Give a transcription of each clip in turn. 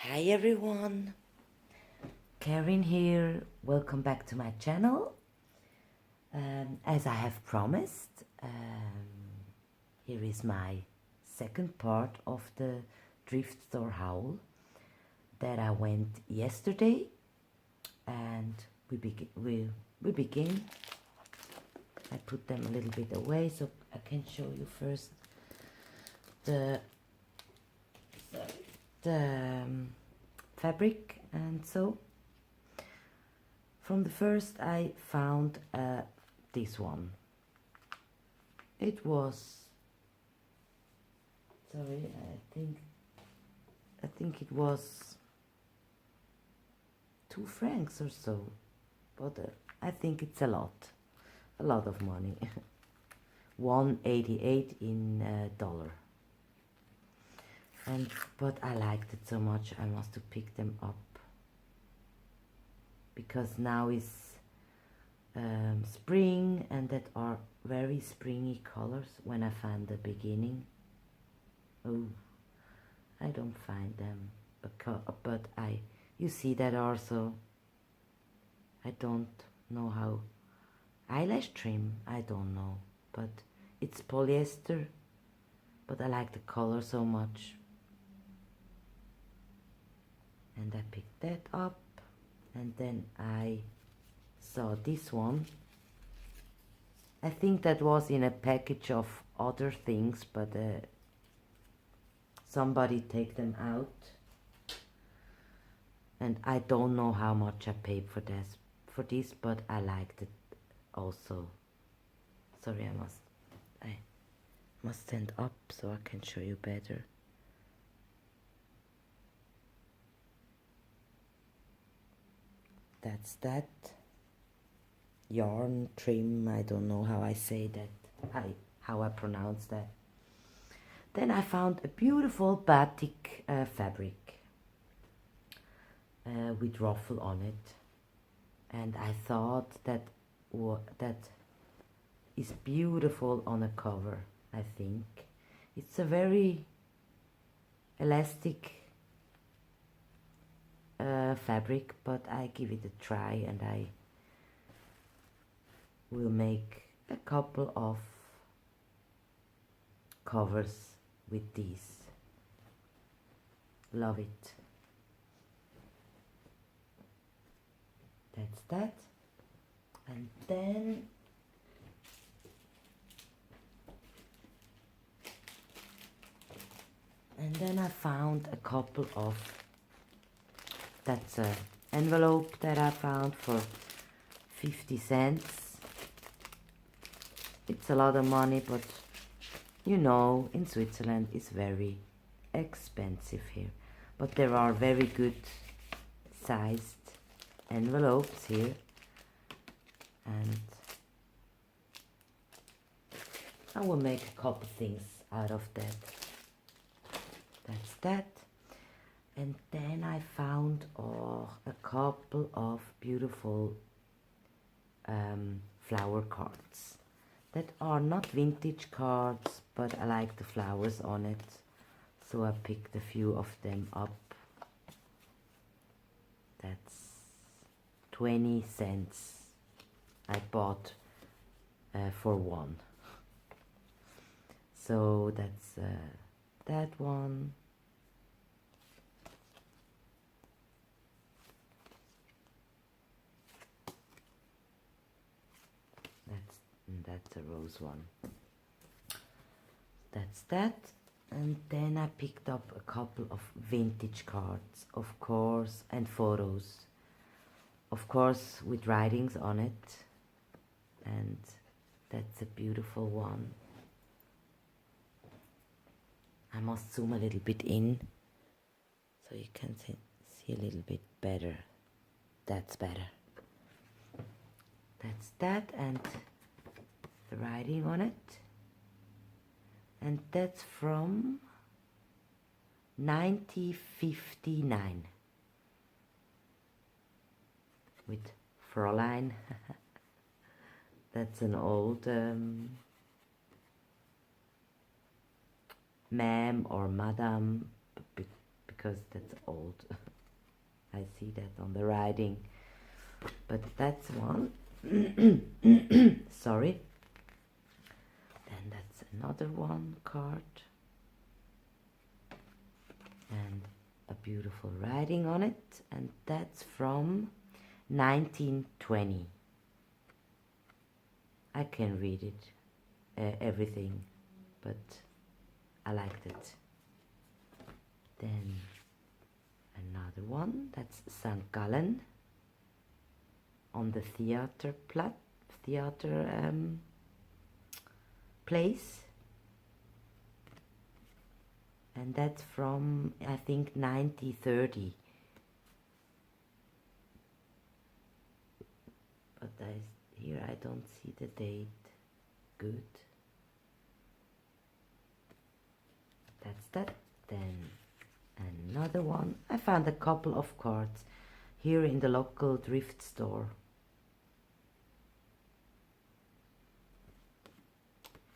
Hi everyone, Karen here. Welcome back to my channel. As I have promised, here is my second part of the thrift store haul that I went yesterday, and we begin. I put them a little bit away so I can show you first the fabric. And so from the first I found this one. It was, sorry, I think it was 2 francs or so, but I think it's a lot of money. 1.88 in dollar. But I liked it so much I must to pick them up, because now is spring and that are very springy colors. When I found the beginning, I don't find them, but you see that also. I don't know how, eyelash trim, I don't know, but it's polyester, but I like the color so much. And I picked that up, and then I saw this one. I think that was in a package of other things, but somebody take them out, and I don't know how much I paid for this, but I liked it also. Sorry, I must stand up so I can show you better. That's that yarn trim. I don't know how I say that, how I pronounce that. Then I found a beautiful batik fabric with ruffle on it, and I thought that is beautiful on a cover. I think it's a very elastic fabric, but I give it a try, and I will make a couple of covers with these. Love it. That's that. And then I found a couple of, that's an envelope that I found for 50 cents. It's a lot of money, but you know, in Switzerland it's very expensive here. But there are very good sized envelopes here, and I will make a couple things out of that. That's that. And then I found a couple of beautiful flower cards that are not vintage cards, but I like the flowers on it, so I picked a few of them up. That's 20 cents I bought for one. So that's that one. That's a rose one. That's that. And then I picked up a couple of vintage cards, of course, and photos, of course, with writings on it. And that's a beautiful one. I must zoom a little bit in so you can see a little bit better. That's better. That's that, and the writing on it. And that's from 1959 with Fräulein. That's an old ma'am or madam, because that's old. I see that on the writing, but that's one. Sorry. Then that's another one card, and a beautiful writing on it, and that's from 1920. I can read it, everything, but I liked it. Then another one, that's St. Gallen on the theater place, and that's from, I think, 1930. But here I don't see the date. Good. That's that. Then another one. I found a couple of cards here in the local thrift store.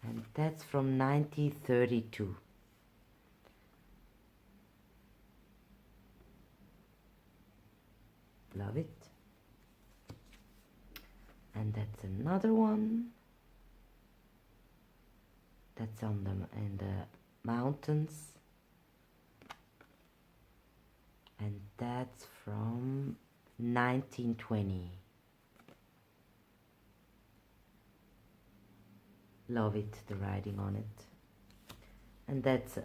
And that's from 1932. Love it. And that's another one. That's on in the mountains. And that's from 1920. Love it, the writing on it. And that's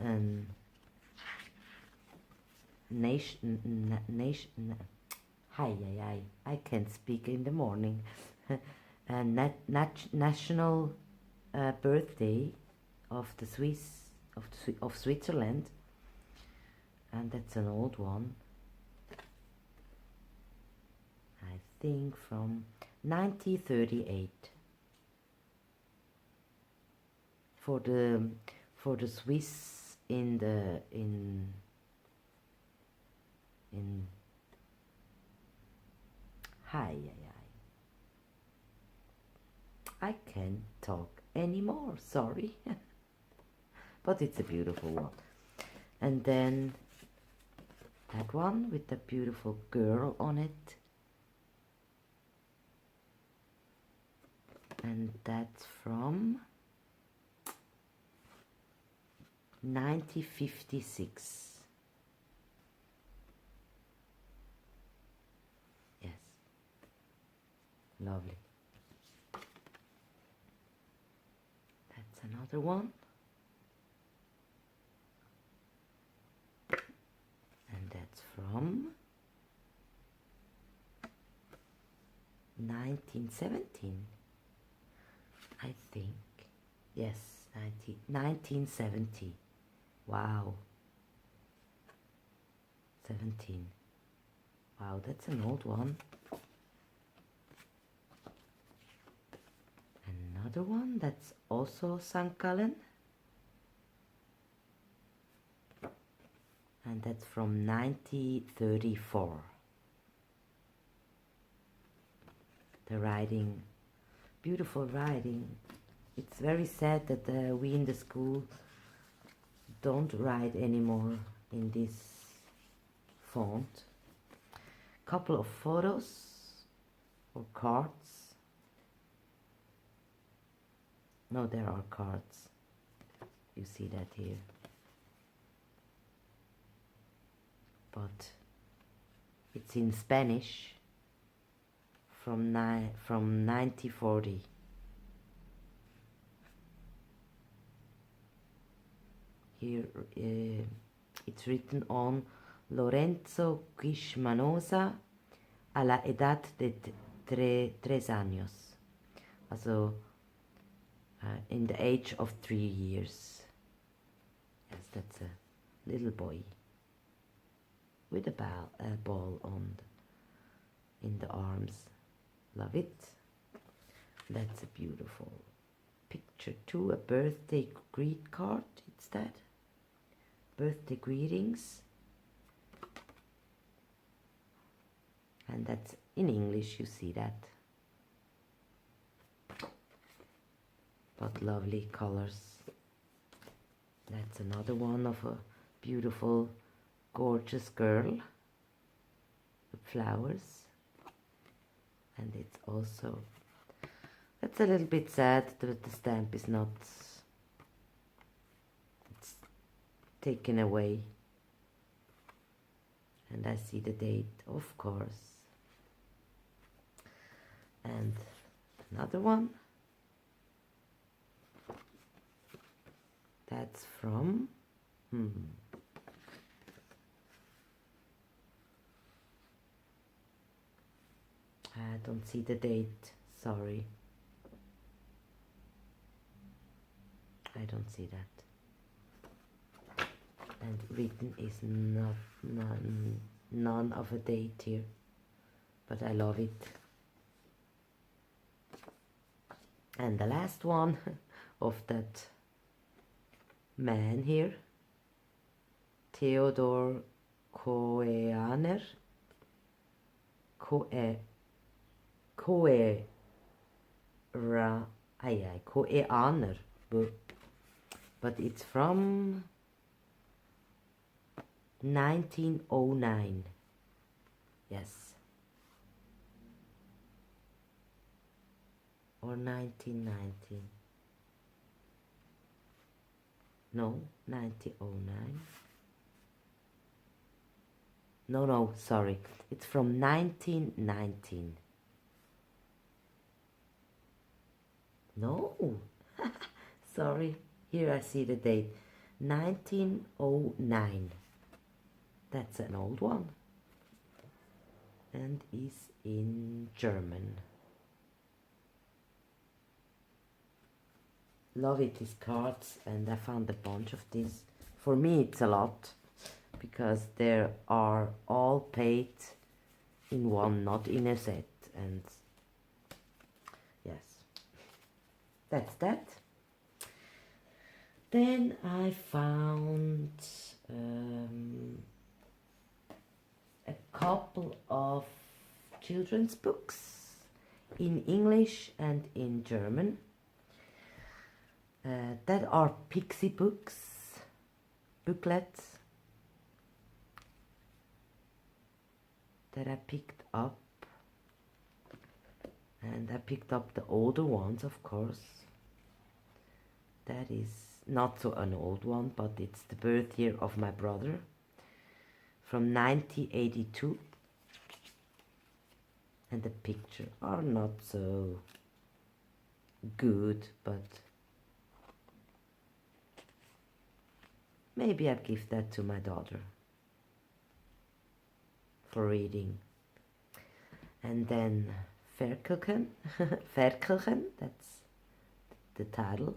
I can't speak in the morning. National birthday of the of Switzerland, and that's an old one. I think from 1938. For the Swiss in I can't talk anymore, sorry. But it's a beautiful one. And then that one with the beautiful girl on it. And that's from 1956. Yes. Lovely. That's another one. And that's from 1917. I think. Yes, 1970. Wow. 17. Wow, that's an old one. Another one that's also St. Gallen. And that's from 1934. The writing, beautiful writing. It's very sad that we in the school don't write anymore in this font. Couple of photos or cards. No, there are cards. You see that here. But it's in Spanish from 1940. Here it's written on Lorenzo Quismanosa a la edad de 3 años. Also in the age of 3 years. Yes, that's a little boy with a ball on in the arms. Love it. That's a beautiful picture too. A birthday greet card. It's that. Birthday greetings. And that's in English, you see that. But lovely colors. That's another one of a beautiful gorgeous girl with flowers, and it's also, that's a little bit sad that the stamp is not, it's taken away, and I see the date, of course. And another one, that's from I don't see the date, sorry. I don't see that. And written is none of a date here, but I love it. And the last one of that man here, Theodor Koeaner, Koeaner, but it's from 1909. Yes. Or 1919. No, 1909. No, sorry. It's from 1919. No, sorry. Here I see the date. 1909. That's an old one. And is in German. Love it, these cards, and I found a bunch of these. For me it's a lot, because they are all paid in one, not in a set, and yes, that's that. Then I found a couple of children's books in English and in German. That are pixie booklets that I picked up, and I picked up the older ones, of course. That is not so an old one, but it's the birth year of my brother from 1982, and the pictures are not so good, but maybe I'll give that to my daughter for reading. And then Ferkelchen, Ferkelchen, that's the title.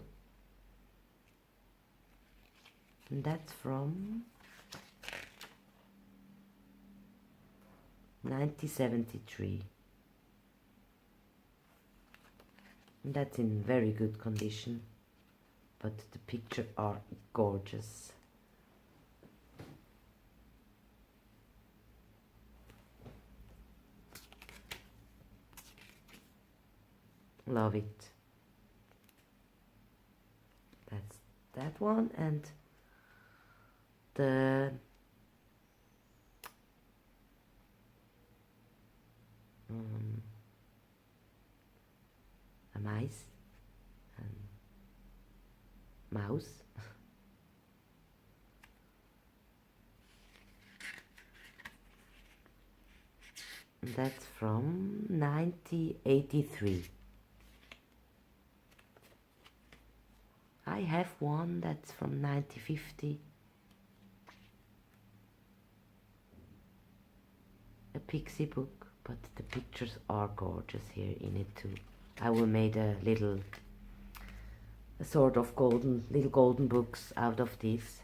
And that's from 1973. And that's in very good condition, but the pictures are gorgeous. Love it. That's that one, and the a mouse and that's from 1983. I have one that's from 1950. A pixie book, but the pictures are gorgeous here in it too. I will make a sort of little golden books out of this.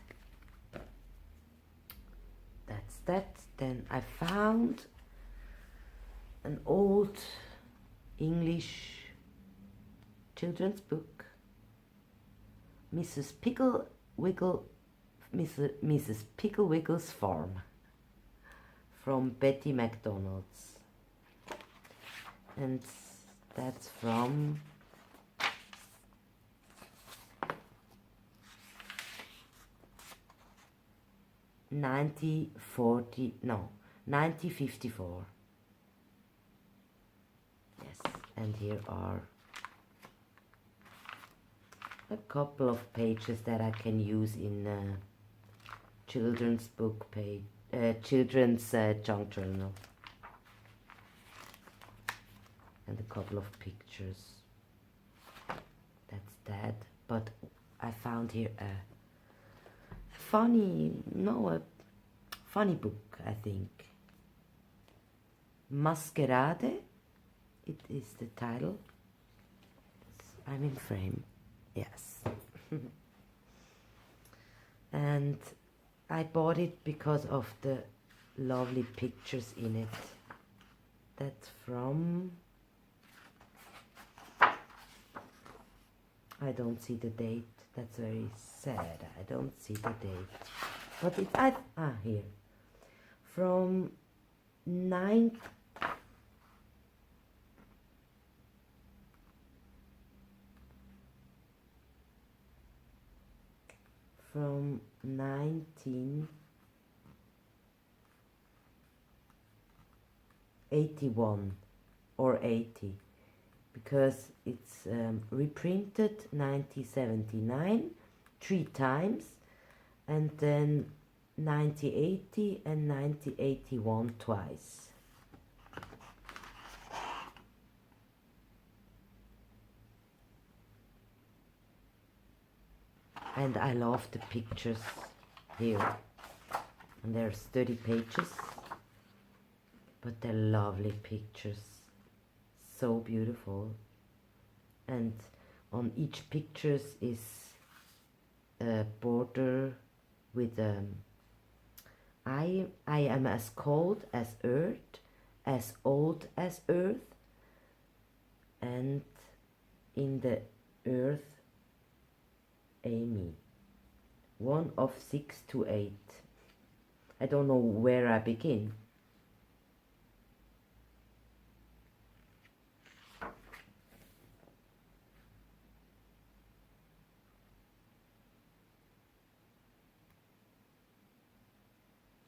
That's that. Then I found an old English children's book, Mrs. Picklewiggle's Farm, from Betty McDonald's, and that's from 1954. Yes, and here are a couple of pages that I can use in children's book page, children's junk journal, and a couple of pictures. That's that. But I found here a funny book, I think. Masquerade, it is the title. I'm in frame, yes. And I bought it because of the lovely pictures in it. That's from, I don't see the date. That's very sad. I don't see the date. But it, here. From 19 81 or 80, because it's reprinted 1979 3 times, and then 1980 and 1981 twice. And I love the pictures here. And there's 30 pages, but they're lovely pictures. So beautiful. And on each pictures is a border with I am as cold as earth, as old as earth, and in the earth Amy. 1 of 6 to 8. I don't know where I begin.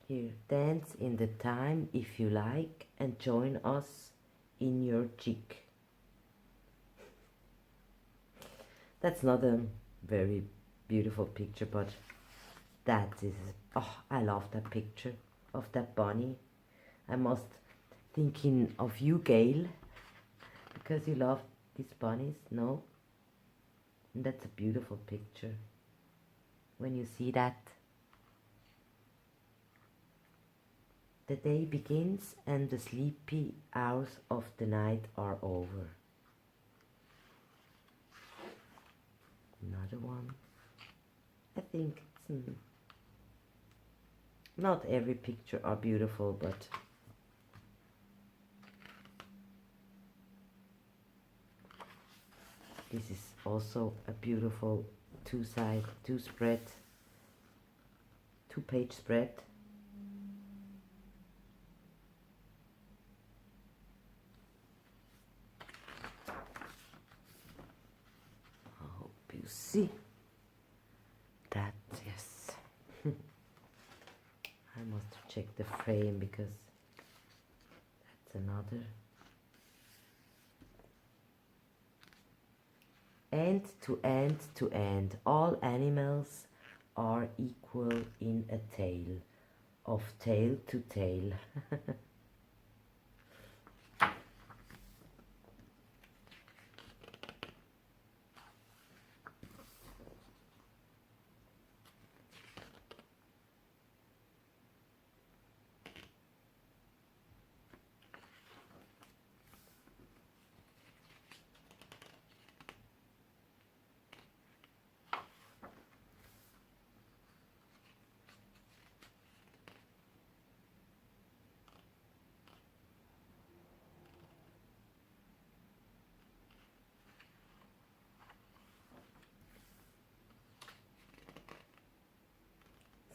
Here, dance in the time if you like, and join us in your jig. That's not a very beautiful picture, but that is, oh, I love that picture of that bunny. I must thinking of you, Gail, because you love these bunnies, no? And that's a beautiful picture when you see that. The day begins and the sleepy hours of the night are over. Another one. I think it's not every picture are beautiful, but this is also a beautiful two-page spread. I hope you see that, yes. I must check the frame because that's another. End to end to end, all animals are equal in a tale, of tail to tail.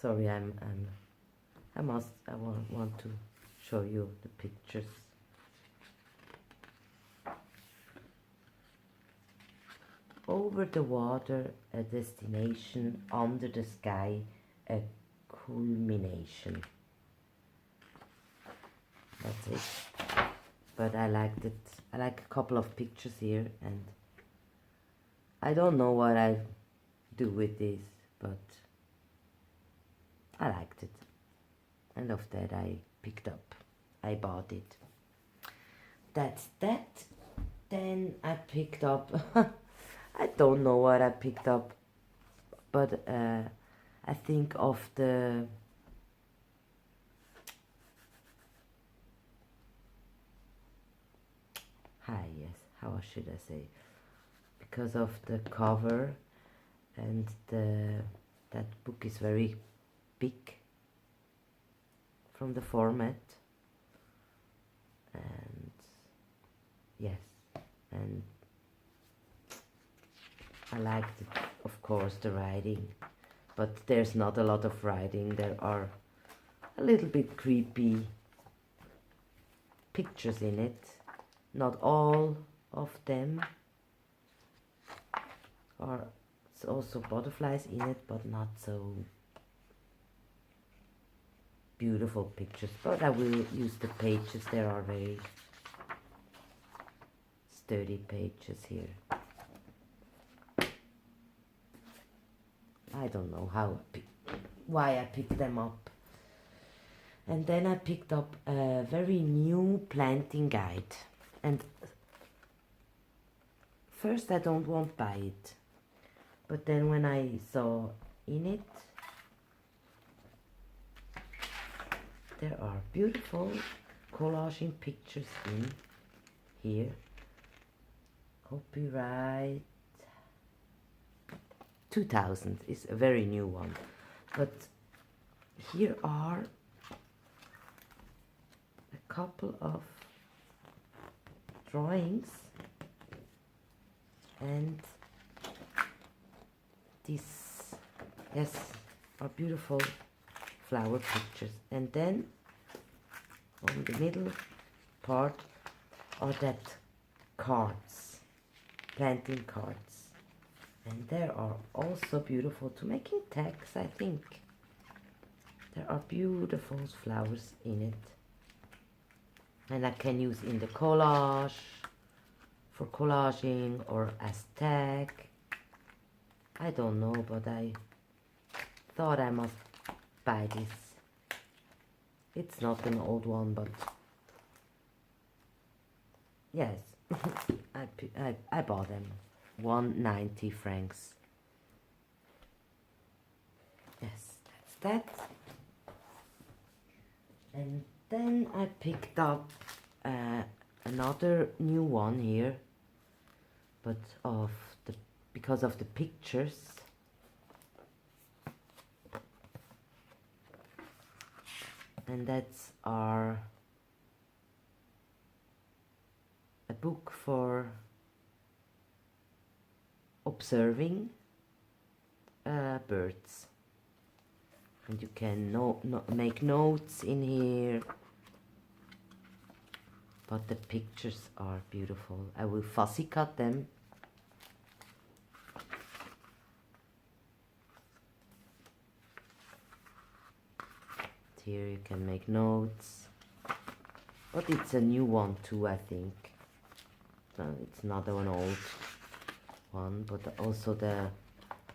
Sorry, I want to show you the pictures. Over the water, a destination, under the sky, a culmination. That's it. But I liked it. I like a couple of pictures here, and I don't know what I do with this, but I liked it. And of that I picked up. I bought it. That's that. Then I picked up, I don't know what I picked up, but I think of the yes, how should I say? Because of the cover, and that book is very big from the format, and yes, and I liked it, of course, the writing, but there's not a lot of writing. There are a little bit creepy pictures in it, not all of them. Or it's also butterflies in it, but not so beautiful pictures. But I will use the pages. There are very sturdy pages here. I don't know why I picked them up. And then I picked up a very new planting guide. And first I don't want to buy it. But then when I saw in it, there are beautiful collaging pictures in here. Copyright 2000 is a very new one. But here are a couple of drawings, and these, yes, are beautiful flower pictures. And then on the middle part are that cards, planting cards, and they are also beautiful to making tags. I think there are beautiful flowers in it, and I can use in the collage for collaging or as tag. I don't know, but I thought I must buy this. It's not an old one, but yes, I bought them. 190 francs. Yes, that's that. And then I picked up another new one here, but because of the pictures. And that's a book for observing birds. And you can make notes in here. But the pictures are beautiful. I will fussy cut them. Here you can make notes. But it's a new one too, I think. It's not an old one, but also the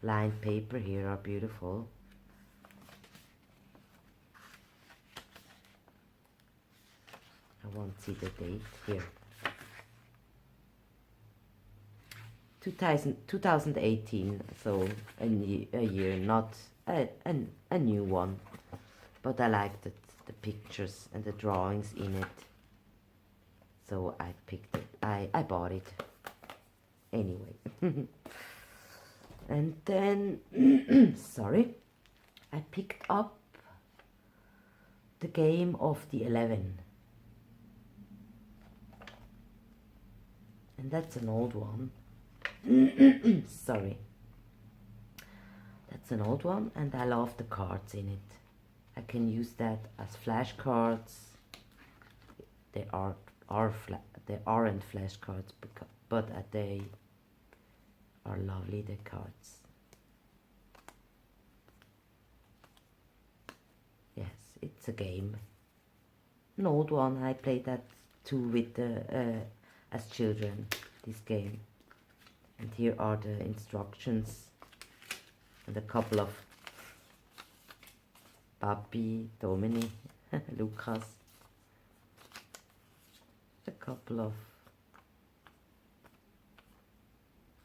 lined paper here are beautiful. I won't see the date here. 2018, so a year, not a new one. But I liked the pictures and the drawings in it, so I picked it. I bought it anyway. And then, sorry, I picked up the game of the 11. And that's an old one. Sorry. That's an old one, and I love the cards in it. I can use that as flashcards. They aren't flashcards, but they are lovely, the cards. It's a game. An old one. I played that too with the as children. This game. And here are the instructions and a couple of Papi, Domini, Lucas. A couple of,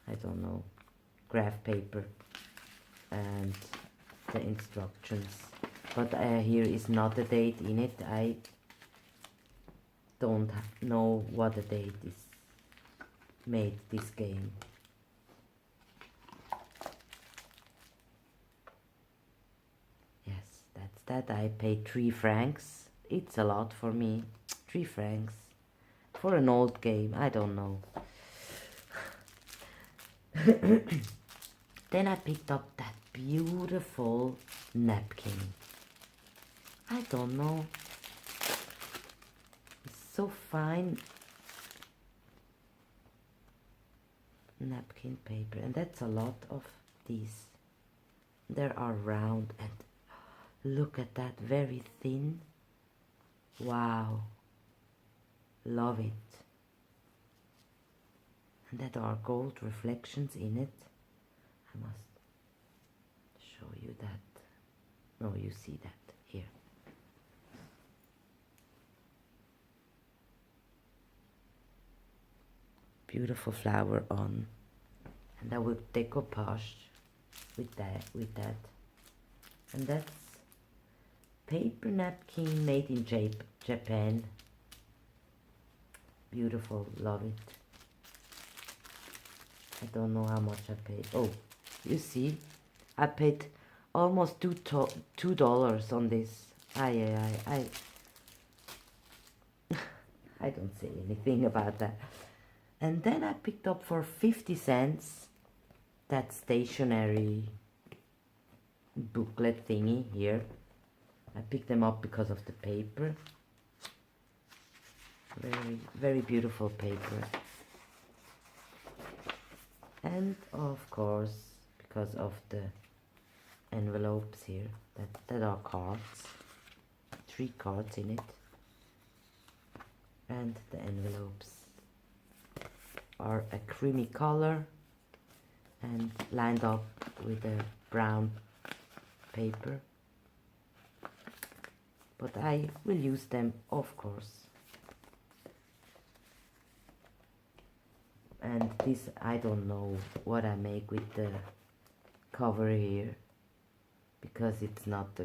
I don't know, graph paper and the instructions. But here is not a date in it. I don't know what the date is made this game. Yes, that's that. I paid 3 francs. It's a lot for me. 3 francs. For an old game, I don't know. Then I picked up that beautiful napkin. I don't know. It's so fine. Napkin paper, and that's a lot of these. They are round and look at that, very thin. Wow. Love it. And that are gold reflections in it. I must show you that. No, you see that here. Beautiful flower on. And I will decoupage with that. And that's paper napkin made in Japan. Beautiful, love it. I don't know how much I paid. Oh, you see, I paid almost $2 on this. I don't say anything about that. And then I picked up for 50 cents that stationery booklet thingy here. I picked them up because of the paper. Very, very beautiful paper. And of course, because of the envelopes here, that are cards. 3 cards in it. And the envelopes are a creamy color and lined up with a brown paper. But I will use them, of course. And this, I don't know what I make with the cover here, because it's not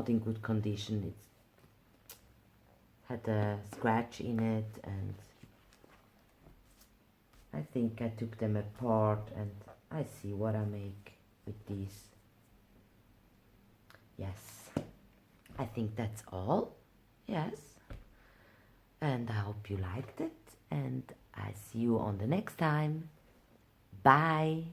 in good condition. It's had a scratch in it, and I think I took them apart, and I see what I make with these. Yes, I think that's all. Yes, and I hope you liked it, and I see you on the next time. Bye.